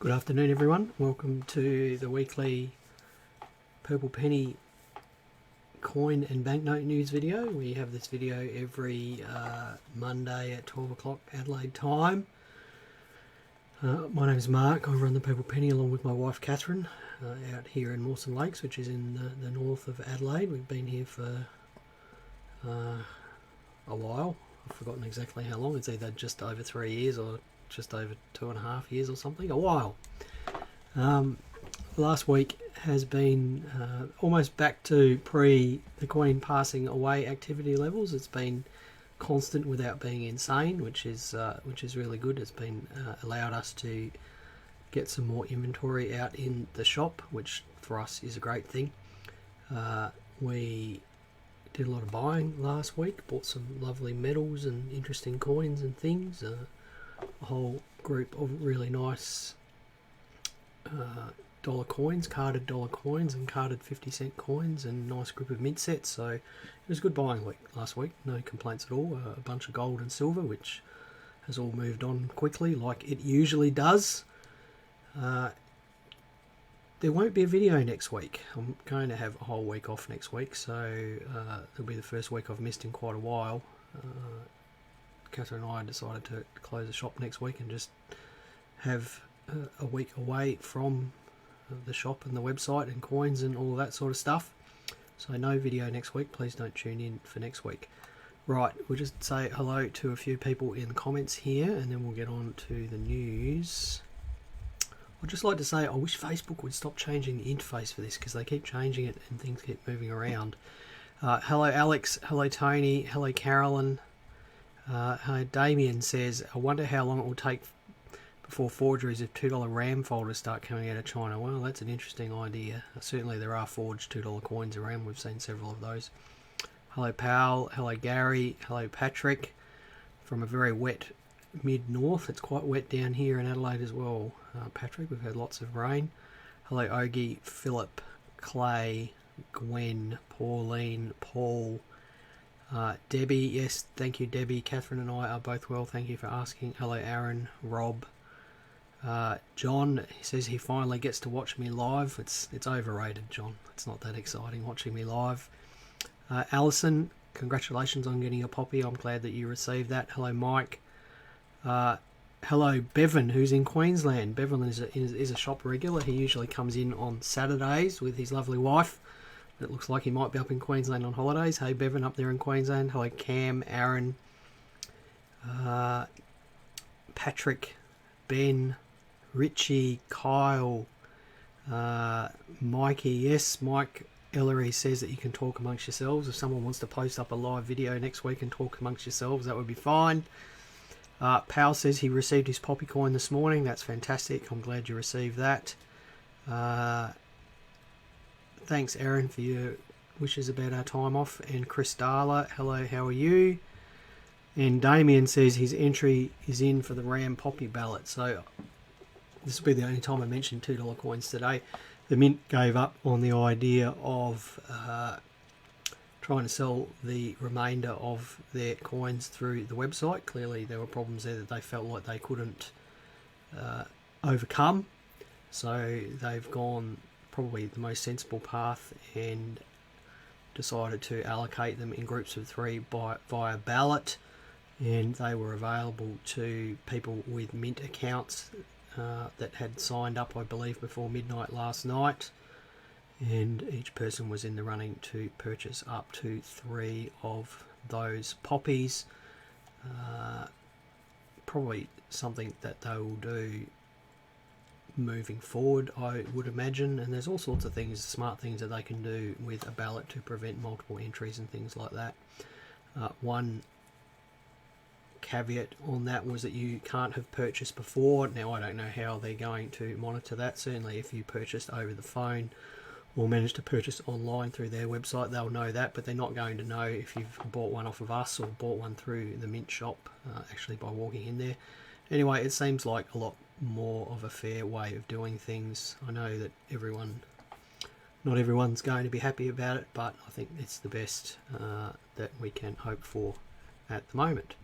Good afternoon, everyone. Welcome to the weekly Purple Penny coin and banknote news video. We have this video every Monday at 12 o'clock Adelaide time. My name is Mark. I run the Purple Penny along with my wife Catherine out here in Mawson Lakes, which is in the north of Adelaide. We've been here for a while. I've forgotten exactly how long. It's either just over 3 years or just over 2.5 years or something. A while. Last week has been almost back to pre the Queen passing away activity levels. It's been constant without being insane, which is really good. It's been allowed us to get some more inventory out in the shop, which for us is a great thing. We did a lot of buying last week, bought some lovely medals and interesting coins and things. A whole group of really nice dollar coins, carded dollar coins and carded 50-cent coins, and a nice group of mint sets. So it was a good buying week last week, no complaints at all. A bunch of gold and silver, which has all moved on quickly like it usually does. There won't be a video next week. I'm going to have a whole week off next week, so it'll be the first week I've missed in quite a while. Catherine and I decided to close the shop next week and just have a week away from the shop and the website and coins and all that sort of stuff. So no video next week. Please don't tune in for next week. Right, we'll just say hello to a few people in the comments here and then we'll get on to the news. I'd just like to say I wish Facebook would stop changing the interface for this, because they keep changing it and things keep moving around. Hello Alex, hello Tony, hello Carolyn. Damien says, I wonder how long it will take before forgeries of $2 RAM folders start coming out of China. Well, that's an interesting idea. Certainly there are forged $2 coins around. We've seen several of those. Hello Powell, hello Gary, hello Patrick from a very wet mid-north. It's quite wet down here in Adelaide as well. Patrick, we've had lots of rain. Hello Ogie, Philip, Clay, Gwen, Pauline, Paul, Debbie, yes, thank you Debbie. Catherine and I are both well, thank you for asking. Hello Aaron, Rob, John, he says he finally gets to watch me live. It's overrated, John. It's not that exciting watching me live. Alison, congratulations on getting your poppy. I'm glad that you received that. Hello Mike. Hello Bevan, who's in Queensland. Bevan is a shop regular. He usually comes in on Saturdays with his lovely wife. It looks like he might be up in Queensland on holidays. Hey Bevan, up there in Queensland. Hello Cam, Aaron, Patrick, Ben, Richie, Kyle, Mikey. Yes, Mike Ellery says that you can talk amongst yourselves. If someone wants to post up a live video next week and talk amongst yourselves, that would be fine. Powell says he received his poppy coin this morning. That's fantastic. I'm glad you received that. Thanks, Aaron, for your wishes about our time off. And Chris Darla, hello, how are you? And Damien says his entry is in for the Ram Poppy ballot. So this will be the only time I mention $2 coins today. The Mint gave up on the idea of trying to sell the remainder of their coins through the website. Clearly there were problems there that they felt like they couldn't overcome. So they've gone probably the most sensible path and decided to allocate them in groups of 3 via ballot, and they were available to people with Mint accounts that had signed up, I believe, before midnight last night, and each person was in the running to purchase up to 3 of those poppies. Probably something that they will do moving forward, I would imagine, and there's all sorts of things, smart things that they can do with a ballot to prevent multiple entries and things like that. One caveat on that was that you can't have purchased before. Now I don't know how they're going to monitor that. Certainly if you purchased over the phone or managed to purchase online through their website, they'll know that, but they're not going to know if you've bought one off of us or bought one through the Mint shop actually by walking in there. Anyway, it seems like a lot more of a fair way of doing things. I know that not everyone's going to be happy about it, but I think it's the best that we can hope for at the moment.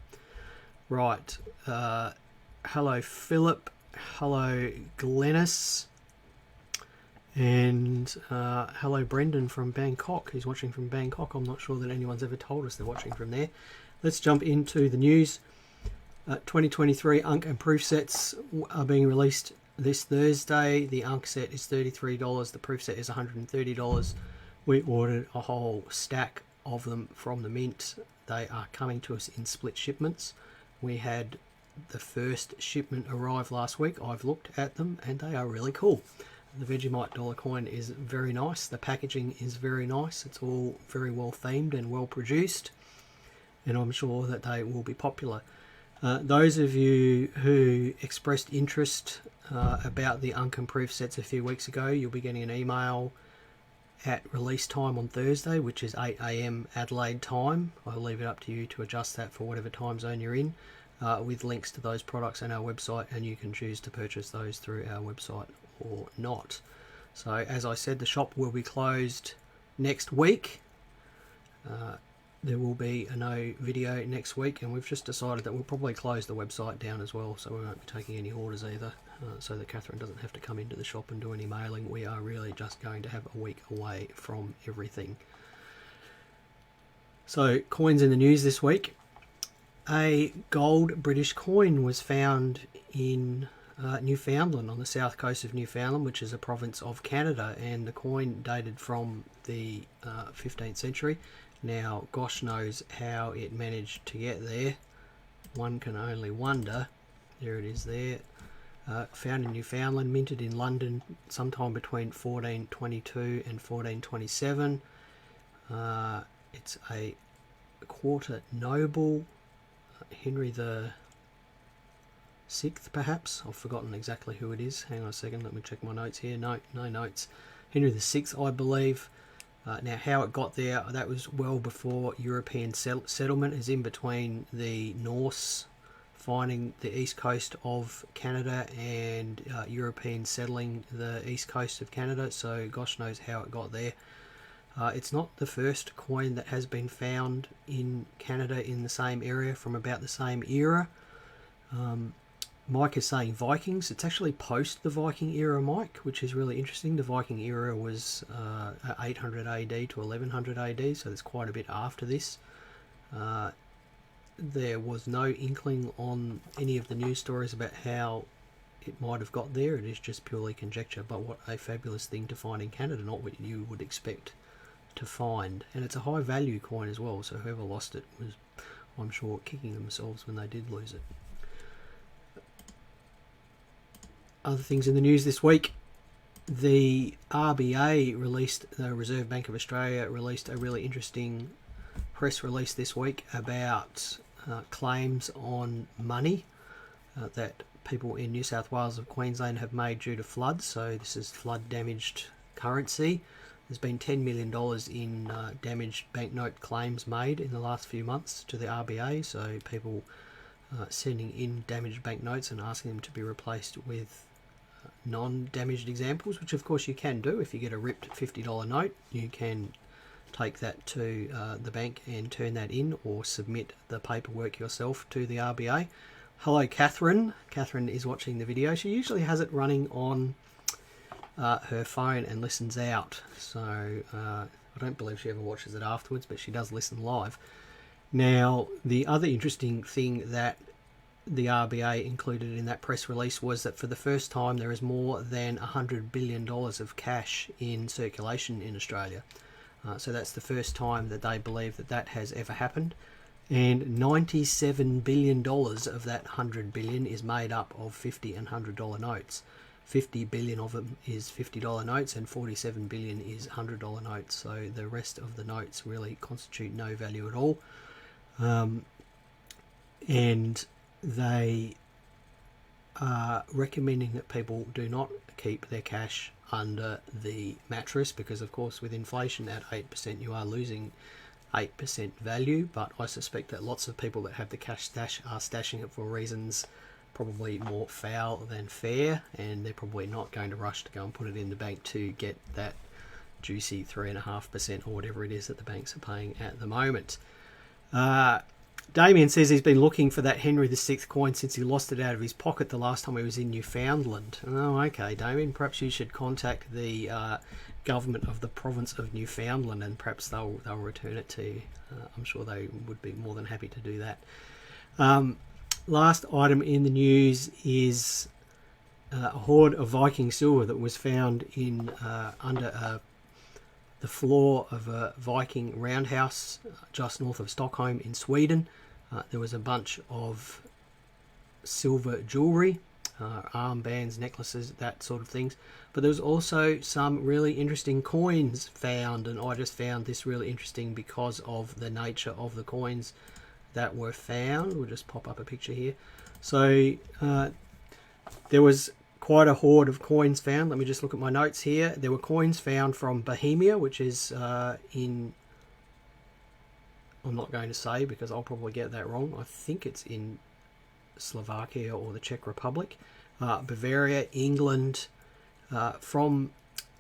Right, hello Philip, hello Glennis, and hello Brendan from Bangkok. He's watching from Bangkok. I'm not sure that anyone's ever told us they're watching from there. Let's jump into the news. 2023 Unk and Proof sets are being released this Thursday. The Unk set is $33. The Proof set is $130. We ordered a whole stack of them from the mint. They are coming to us in split shipments. We had the first shipment arrive last week. I've looked at them and they are really cool. The Vegemite dollar coin is very nice. The packaging is very nice. It's all very well themed and well produced, and I'm sure that they will be popular. Those of you who expressed interest about the Unk and Proof sets a few weeks ago, you'll be getting an email at release time on Thursday, which is 8 AM Adelaide time. I'll leave it up to you to adjust that for whatever time zone you're in, with links to those products on our website, and you can choose to purchase those through our website or not. So as I said, the shop will be closed next week. There will be no video next week, and we've just decided that we'll probably close the website down as well, so we won't be taking any orders either, so that Catherine doesn't have to come into the shop and do any mailing. We are really just going to have a week away from everything. So, coins in the news this week. A gold British coin was found in Newfoundland, on the south coast of Newfoundland, which is a province of Canada, and the coin dated from the 15th century. Now, gosh knows how it managed to get there. One can only wonder. There it is there. Found in Newfoundland, minted in London sometime between 1422 and 1427. It's a quarter noble. Henry the Sixth, perhaps. I've forgotten exactly who it is. Hang on a second, let me check my notes here. No notes. Henry the Sixth, I believe. Now, how it got there, that was well before European settlement, is in between the Norse finding the east coast of Canada and European settling the east coast of Canada, so gosh knows how it got there. It's not the first coin that has been found in Canada in the same area from about the same era. Mike is saying Vikings. It's actually post the Viking era, Mike, which is really interesting. The Viking era was 800 AD to 1100 AD, so there's quite a bit after this. There was no inkling on any of the news stories about how it might have got there. It is just purely conjecture, but what a fabulous thing to find in Canada, not what you would expect to find. And it's a high value coin as well, so whoever lost it was, I'm sure, kicking themselves when they did lose it. Other things in the news this week. The RBA released, the Reserve Bank of Australia released a really interesting press release this week about claims on money that people in New South Wales and Queensland have made due to floods. So this is flood damaged currency. There's been $10 million in damaged banknote claims made in the last few months to the RBA. So people sending in damaged banknotes and asking them to be replaced with non-damaged examples, which of course you can do. If you get a ripped $50 note, you can take that to the bank and turn that in, or submit the paperwork yourself to the RBA. Hello Catherine. Catherine is watching the video. She usually has it running on her phone and listens out, so I don't believe she ever watches it afterwards, but she does listen live. Now, the other interesting thing that the RBA included in that press release was that for the first time there is more than $100 billion of cash in circulation in Australia. So that's the first time that they believe that that has ever happened. And $97 billion of that $100 billion is made up of $50 and $100 notes. 50 billion of them is $50 notes and 47 billion is $100 notes. So the rest of the notes really constitute no value at all. And they are recommending that people do not keep their cash under the mattress, because of course with inflation at 8% you are losing 8% value, but I suspect that lots of people that have the cash stash are stashing it for reasons probably more foul than fair, and they're probably not going to rush to go and put it in the bank to get that juicy 3.5% or whatever it is that the banks are paying at the moment. Damien says he's been looking for that Henry VI coin since he lost it out of his pocket the last time he was in Newfoundland. Oh, okay, Damien. Perhaps you should contact the government of the province of Newfoundland, and perhaps they'll return it to you. I'm sure they would be more than happy to do that. Last item in the news is a hoard of Viking silver that was found in under the floor of a Viking roundhouse just north of Stockholm in Sweden. There was a bunch of silver jewellery, armbands, necklaces, that sort of things. But there was also some really interesting coins found, and I just found this really interesting because of the nature of the coins that were found. We'll just pop up a picture here. So there was quite a hoard of coins found. Let me just look at my notes here. There were coins found from Bohemia, which is in... I'm not going to say because I'll probably get that wrong. I think it's in Slovakia or the Czech Republic. Bavaria, England, from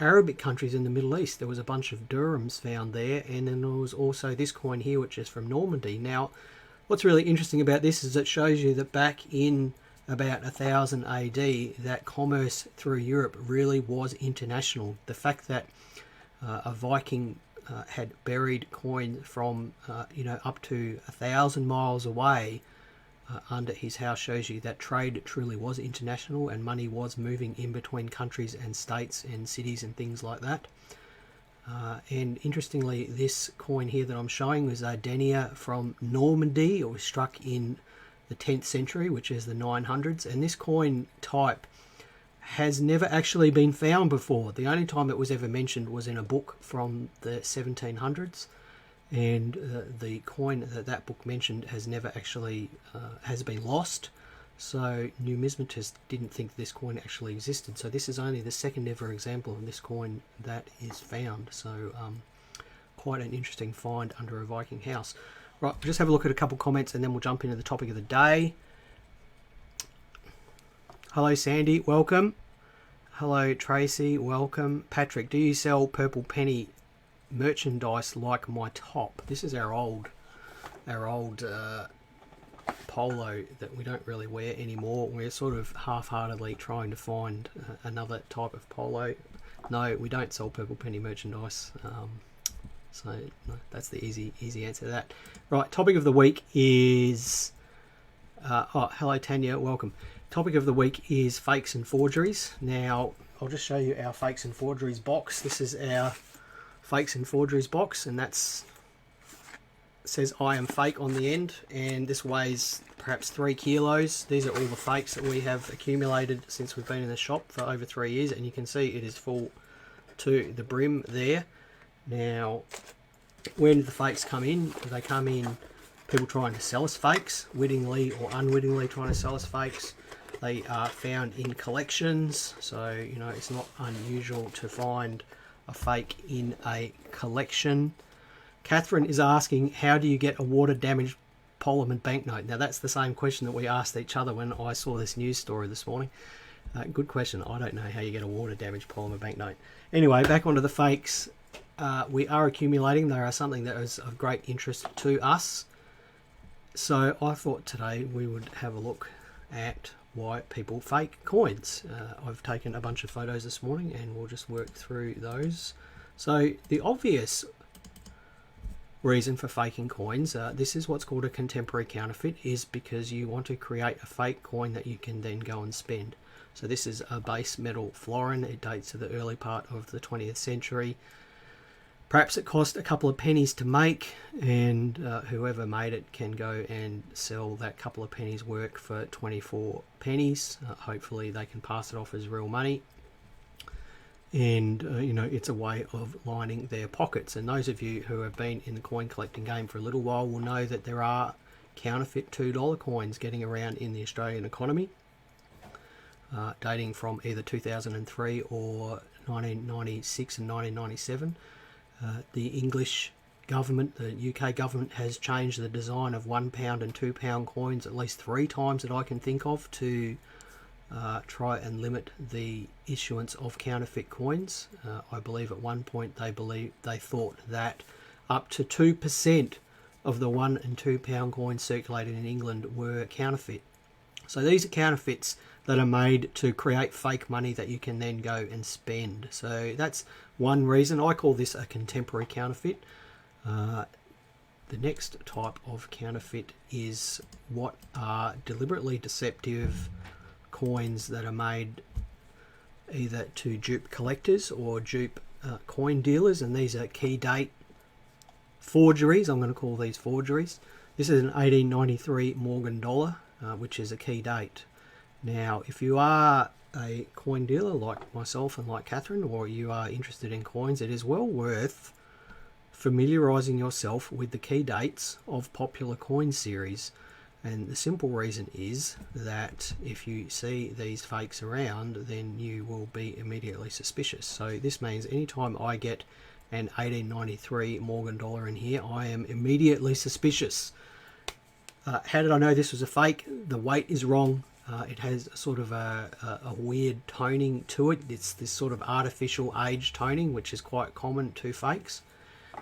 Arabic countries in the Middle East. There was a bunch of dirhams found there, and then there was also this coin here, which is from Normandy. Now, what's really interesting about this is it shows you that back in about 1000 AD, that commerce through Europe really was international. The fact that a Viking had buried coin from up to 1,000 miles away under his house shows you that trade truly was international, and money was moving in between countries and states and cities and things like that. And interestingly, this coin here that I'm showing was a denier from Normandy. It was struck in the 10th century, which is the 900s, and this coin type has never actually been found before. The only time it was ever mentioned was in a book from the 1700s, and the coin that book mentioned has never actually has been lost. So numismatists didn't think this coin actually existed. So this is only the second ever example of this coin that is found. So quite an interesting find under a Viking house. Right, we'll just have a look at a couple comments and then we'll jump into the topic of the day. Hello Sandy, welcome. Hello Tracy, welcome. Patrick, do you sell purple penny merchandise like my top? This is our old polo that we don't really wear anymore. We're sort of half-heartedly trying to find another type of polo. No, we don't sell purple penny merchandise. So no, that's the easy answer to that. Right, topic of the week is hello Tanya, welcome. Topic of the week is fakes and forgeries. Now I'll just show you our fakes and forgeries box. This is our fakes and forgeries box, and that's says I am fake on the end, and this weighs perhaps 3 kilos. These are all the fakes that we have accumulated since we've been in the shop for over 3 years, and you can see it is full to the brim there. Now, when the fakes come in, they come in people trying to sell us fakes, wittingly or unwittingly trying to sell us fakes. They are found in collections, so you know it's not unusual to find a fake in a collection. Catherine is asking, how do you get a water-damaged polymer banknote? Now that's the same question that we asked each other when I saw this news story this morning. Good question. I don't know how you get a water-damaged polymer banknote. Anyway, back onto the fakes. We are accumulating. They are something that is of great interest to us. So I thought today we would have a look at why people fake coins. I've taken a bunch of photos this morning and we'll just work through those. So the obvious reason for faking coins, this is what's called a contemporary counterfeit, is because you want to create a fake coin that you can then go and spend. So this is a base metal florin. It dates to the early part of the 20th century. Perhaps it cost a couple of pennies to make, and whoever made it can go and sell that couple of pennies work for 24 pennies. Hopefully they can pass it off as real money. And you know, it's a way of lining their pockets. And those of you who have been in the coin collecting game for a little while will know that there are counterfeit $2 coins getting around in the Australian economy, dating from either 2003 or 1996 and 1997. The English government, the UK government, has changed the design of £1 and £2 coins at least 3 times that I can think of to try and limit the issuance of counterfeit coins. I believe at one point they thought that up to 2% of the £1 and £2 coins circulated in England were counterfeit. So these are counterfeits that are made to create fake money that you can then go and spend. So that's one reason. I call this a contemporary counterfeit. The next type of counterfeit is what are deliberately deceptive coins that are made either to dupe collectors or dupe coin dealers, and these are key date forgeries. I'm going to call these forgeries. This is an 1893 Morgan dollar, which is a key date. Now, if you are a coin dealer like myself and like Catherine, or you are interested in coins, it is well worth familiarising yourself with the key dates of popular coin series. And the simple reason is that if you see these fakes around, then you will be immediately suspicious. So this means anytime I get an 1893 Morgan dollar in here, I am immediately suspicious. How did I know this was a fake? The weight is wrong. It has sort of a weird toning to it. It's this sort of artificial age toning, which is quite common to fakes.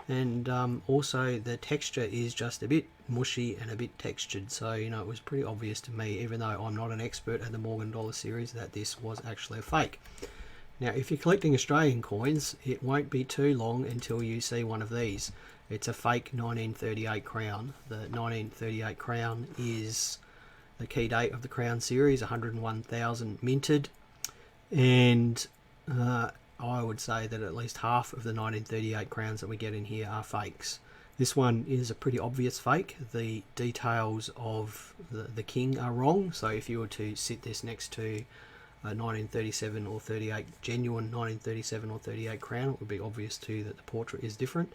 And also the texture is just a bit mushy and a bit textured. So, you know, it was pretty obvious to me, even though I'm not an expert at the Morgan dollar series, that this was actually a fake. Now, if you're collecting Australian coins, it won't be too long until you see one of these. It's a fake 1938 crown. The 1938 crown is the key date of the crown series, 101,000 minted. And I would say that at least half of the 1938 crowns that we get in here are fakes. This one is a pretty obvious fake. The details of the king are wrong. So if you were to sit this next to a 1937 or 38, genuine 1937 or 38 crown, it would be obvious too that the portrait is different.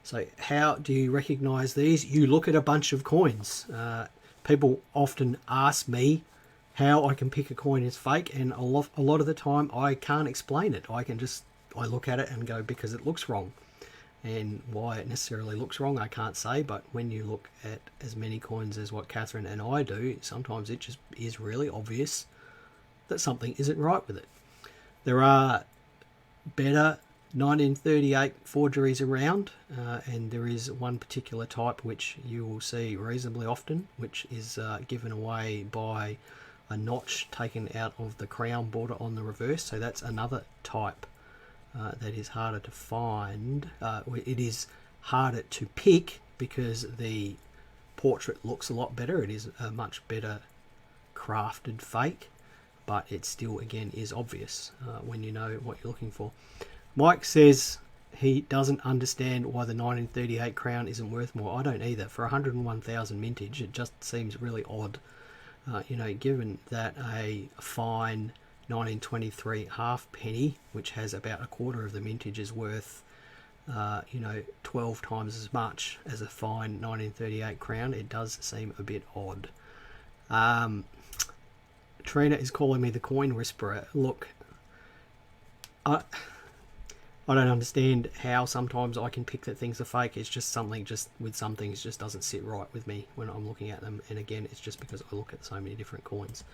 So how do you recognize these? You look at a bunch of coins. People often ask me how I can pick a coin is fake, and a lot of the time I can't explain it. I look at it and go, because it looks wrong. And why it necessarily looks wrong, I can't say, but when you look at as many coins as what Catherine and I do, sometimes it just is really obvious that something isn't right with it. There are better 1938 forgeries around, and there is one particular type which you will see reasonably often, which is given away by a notch taken out of the crown border on the reverse. So that's another type that is harder to find. It is harder to pick because the portrait looks a lot better. It is a much better crafted fake, but it still again is obvious when you know what you're looking for. Mike says he doesn't understand why the 1938 crown isn't worth more. I don't either. For 101,000 mintage, it just seems really odd. Given that a fine 1923 halfpenny, which has about a quarter of the mintage, is worth 12 times as much as a fine 1938 crown, it does seem a bit odd. Trina is calling me the coin whisperer. Look, I don't understand how sometimes I can pick that things are fake. It's just something, just with some things, just doesn't sit right with me when I'm looking at them. And again, it's just because I look at so many different coins.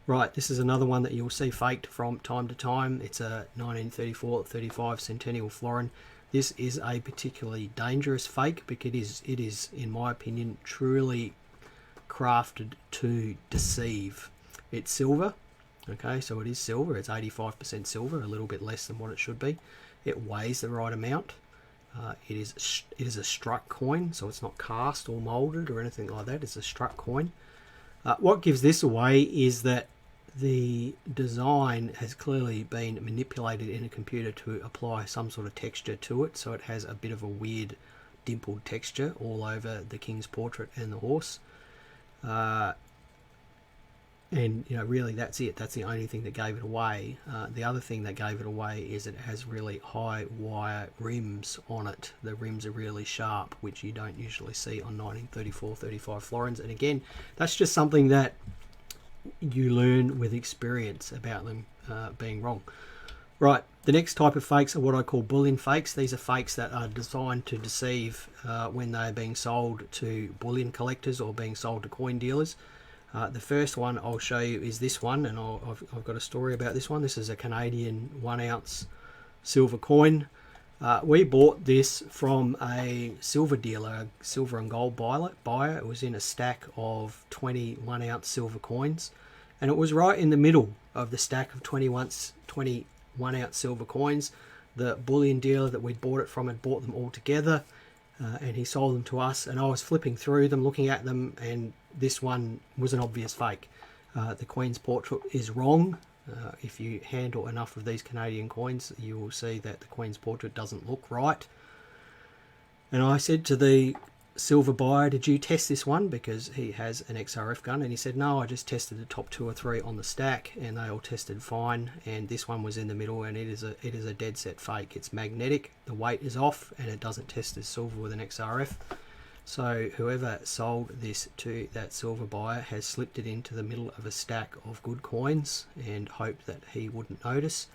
Right, this is another one that you'll see faked from time to time. It's a 1934-35 Centennial Florin. This is a particularly dangerous fake because it is, in my opinion, truly crafted to deceive. It's silver. Okay, so it is silver. It's 85% silver, a little bit less than what it should be. It weighs the right amount. It is a struck coin, so it's not cast or molded or anything like that. It's a struck coin. What gives this away is that the design has clearly been manipulated in a computer to apply some sort of texture to it, so it has a bit of a weird dimpled texture all over the king's portrait and the horse. And really that's it. That's the only thing that gave it away. The other thing that gave it away is it has really high wire rims on it. The rims are really sharp, which you don't usually see on 1934-35 florins. And again, that's just something that you learn with experience about them being wrong. Right, the next type of fakes are what I call bullion fakes. These are fakes that are designed to deceive when they're being sold to bullion collectors or being sold to coin dealers. The first one I'll show you is this one, and I've got a story about this one. This is a Canadian 1 ounce silver coin. We bought this from a silver dealer, a silver and gold buyer. It was in a stack of 21 ounce silver coins, and it was right in the middle of the stack of 21 ounce silver coins. The bullion dealer that we'd bought it from had bought them all together, and he sold them to us, and I was flipping through them, looking at them, and this one was an obvious fake. The Queen's portrait is wrong. If you handle enough of these Canadian coins, you will see that the Queen's portrait doesn't look right. And I said to the silver buyer, did you test this one? Because he has an XRF gun. And he said, no, I just tested the top 2 or 3 on the stack, and they all tested fine. And this one was in the middle, and it is a dead set fake. It's magnetic, the weight is off, and it doesn't test as silver with an XRF. So whoever sold this to that silver buyer has slipped it into the middle of a stack of good coins and hoped that he wouldn't notice,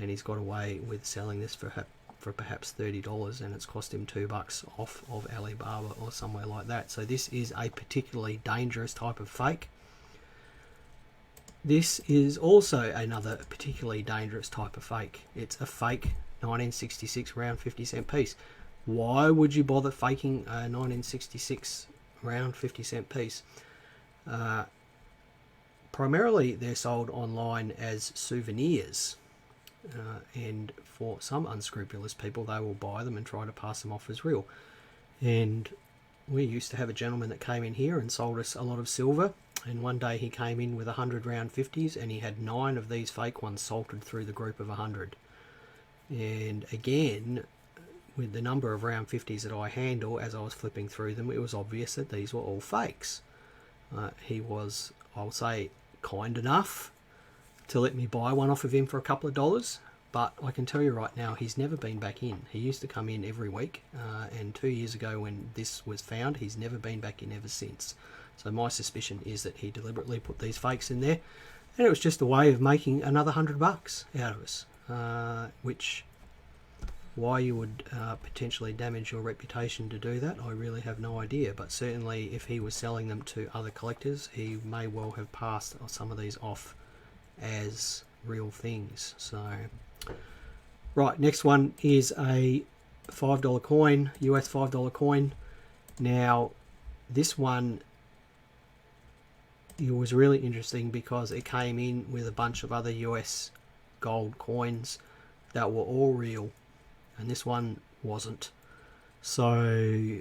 and he's got away with selling this for perhaps $30, and it's cost him $2 off of Alibaba or somewhere like that. So this is a particularly dangerous type of fake. This is also another particularly dangerous type of fake. It's a fake 1966 round 50-cent piece. Why would you bother faking a 1966 round 50-cent piece? Primarily they're sold online as souvenirs, and for some unscrupulous people they will buy them and try to pass them off as real. And we used to have a gentleman that came in here and sold us a lot of silver, and one day he came in with 100 round 50s, and he had 9 of these fake ones salted through the group of 100. And again, with the number of round 50s that I handle, as I was flipping through them, it was obvious that these were all fakes. He was, I'll say, kind enough to let me buy one off of him for a couple of dollars, but I can tell you right now, he's never been back in. He used to come in every week, and 2 years ago when this was found, he's never been back in ever since. So my suspicion is that he deliberately put these fakes in there, and it was just a way of making another $100 out of us, which... why you would potentially damage your reputation to do that, I really have no idea. But certainly if he was selling them to other collectors, he may well have passed some of these off as real things. So, right, next one is a $5 coin, US $5 coin. Now, this one, it was really interesting because it came in with a bunch of other US gold coins that were all real, and this one wasn't. So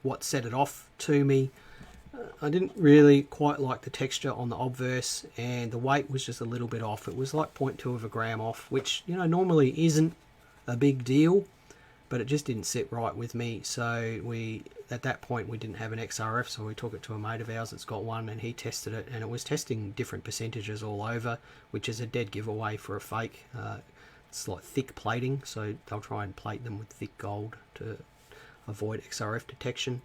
what set it off to me, I didn't really quite like the texture on the obverse, and the weight was just a little bit off. It was like 0.2 of a gram off, which, you know, normally isn't a big deal, but it just didn't sit right with me. So at that point we didn't have an XRF, so we took it to a mate of ours that's got one, and he tested it, and it was testing different percentages all over, which is a dead giveaway for a fake. It's like thick plating, so they'll try and plate them with thick gold to avoid XRF detection.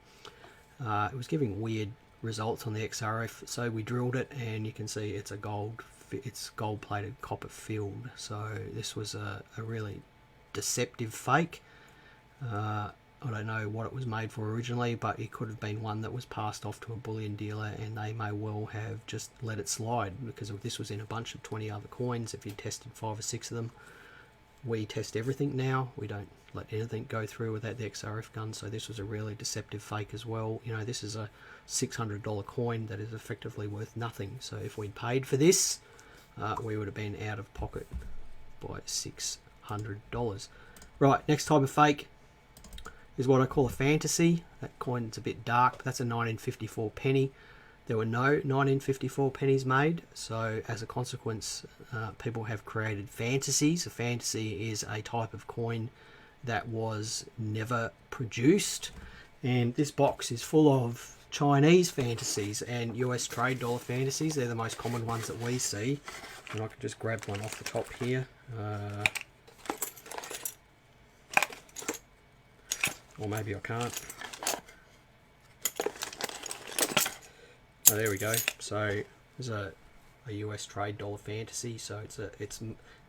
It was giving weird results on the XRF, so we drilled it, and you can see it's gold plated copper filled. So this was a really deceptive fake. I don't know what it was made for originally, but it could have been one that was passed off to a bullion dealer, and they may well have just let it slide, because if this was in a bunch of 20 other coins, if you tested 5 or 6 of them. We test everything now. We don't let anything go through without the XRF gun, so this was a really deceptive fake as well. You know, this is a $600 coin that is effectively worth nothing. So if we'd paid for this, we would have been out of pocket by $600. Right, next type of fake is what I call a fantasy. That coin's a bit dark. That's a 1954 penny. There were no 1954 pennies made, so as a consequence, people have created fantasies. A fantasy is a type of coin that was never produced, and this box is full of Chinese fantasies and US trade dollar fantasies. They're the most common ones that we see, and I can just grab one off the top here. Or maybe I can't. Oh, there we go. So there's a US trade dollar fantasy. So it's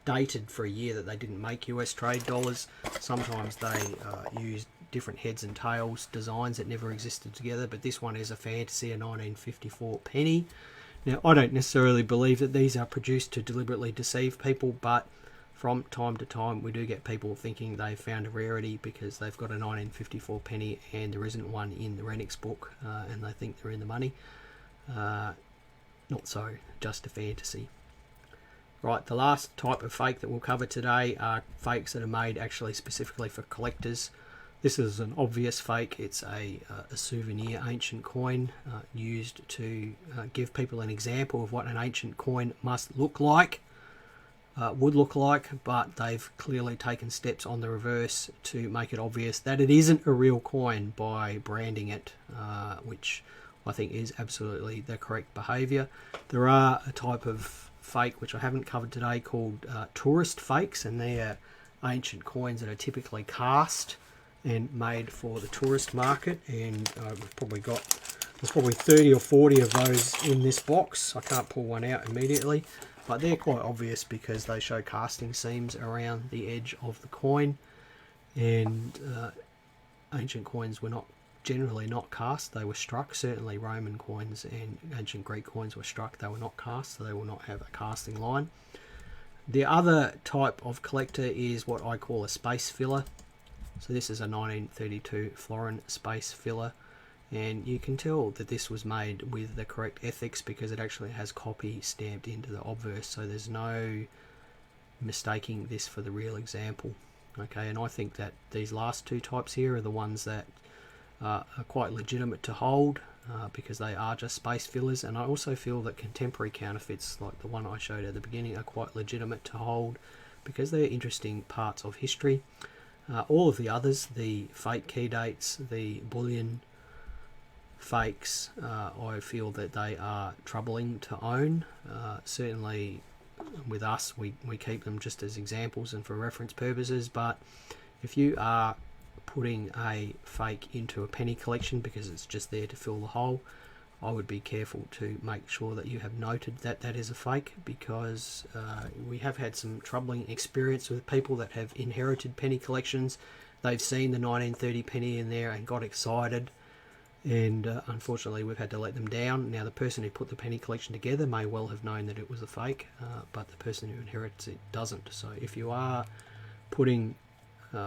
dated for a year that they didn't make US trade dollars. Sometimes they use different heads and tails designs that never existed together. But this one is a fantasy, a 1954 penny. Now, I don't necessarily believe that these are produced to deliberately deceive people, but from time to time we do get people thinking they've found a rarity because they've got a 1954 penny and there isn't one in the Renix book, and they think they're in the money. Not so, just a fantasy. Right, the last type of fake that we'll cover today are fakes that are made actually specifically for collectors. This is an obvious fake. It's a souvenir ancient coin used to give people an example of what an ancient coin must look like, would look like, but they've clearly taken steps on the reverse to make it obvious that it isn't a real coin by branding it, which I think is absolutely the correct behaviour. There are a type of fake which I haven't covered today called tourist fakes, and they're ancient coins that are typically cast and made for the tourist market, and we've probably got, there's probably 30 or 40 of those in this box. I can't pull one out immediately, but they're quite obvious because they show casting seams around the edge of the coin, and ancient coins were generally not cast, they were struck. Certainly Roman coins and ancient Greek coins were struck, they were not cast, so they will not have a casting line. The other type of collector is what I call a space filler. So this is a 1932 florin space filler, and you can tell that this was made with the correct ethics because it actually has copy stamped into the obverse, so there's no mistaking this for the real example. Okay, and I think that these last two types here are the ones that are quite legitimate to hold because they are just space fillers, and I also feel that contemporary counterfeits like the one I showed at the beginning are quite legitimate to hold because they're interesting parts of history. All of the others, the fake key dates, the bullion fakes, I feel that they are troubling to own. Certainly with us, we keep them just as examples and for reference purposes, but if you are putting a fake into a penny collection because it's just there to fill the hole, I would be careful to make sure that you have noted that that is a fake, because we have had some troubling experience with people that have inherited penny collections. They've seen the 1930 penny in there and got excited, and unfortunately we've had to let them down. Now the person who put the penny collection together may well have known that it was a fake, but the person who inherits it doesn't. So if you are putting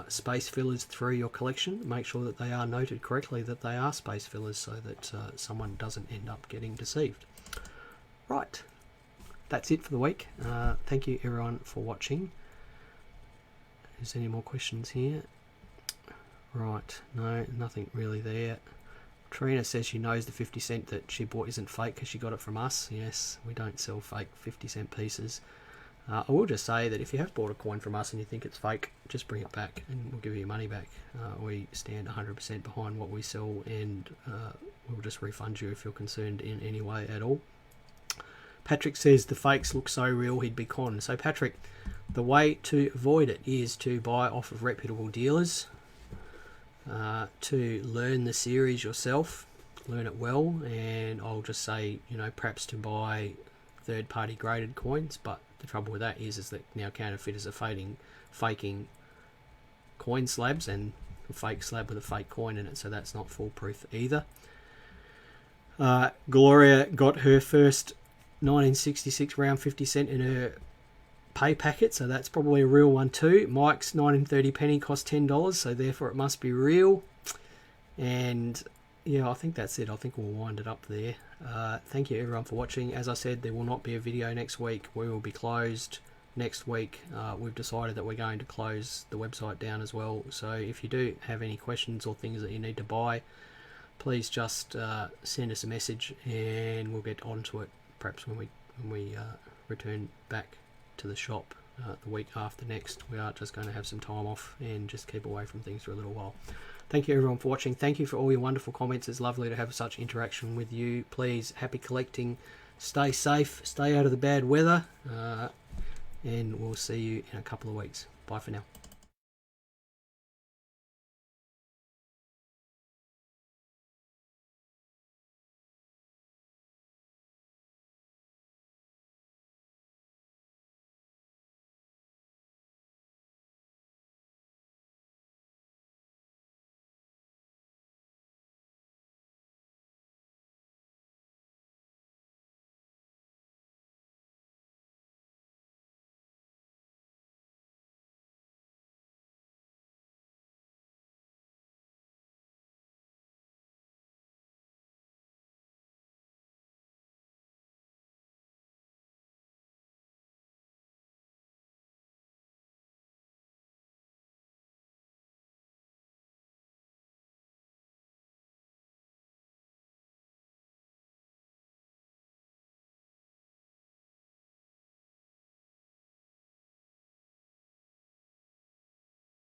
space fillers through your collection, make sure that they are noted correctly that they are space fillers so that someone doesn't end up getting deceived. Right, that's it for the week. Thank you everyone for watching. Is there any more questions here? Right, no, nothing really there. Trina says she knows the 50 cent that she bought isn't fake because she got it from us. Yes, we don't sell fake 50 cent pieces. I will just say that if you have bought a coin from us and you think it's fake, just bring it back and we'll give you your money back. We stand 100% behind what we sell, and we'll just refund you if you're concerned in any way at all. Patrick says the fakes look so real he'd be conned. So Patrick, the way to avoid it is to buy off of reputable dealers, to learn the series yourself, learn it well, and I'll just say, you know, perhaps to buy third-party graded coins, but the trouble with that is that now counterfeiters are faking coin slabs and a fake slab with a fake coin in it, so that's not foolproof either. Gloria got her first 1966 round 50 cent in her pay packet, so that's probably a real one too. Mike's 1930 penny cost $10, so therefore it must be real. And yeah, I think that's it. I think we'll wind it up there. Thank you everyone for watching. As I said, there will not be a video next week. We will be closed next week. We've decided that we're going to close the website down as well, so if you do have any questions or things that you need to buy, please just send us a message and we'll get onto it perhaps when we return back to the shop the week after next. We are just going to have some time off and just keep away from things for a little while. Thank you everyone for watching. Thank you for all your wonderful comments. It's lovely to have such interaction with you. Please, happy collecting. Stay safe. Stay out of the bad weather. And we'll see you in a couple of weeks. Bye for now.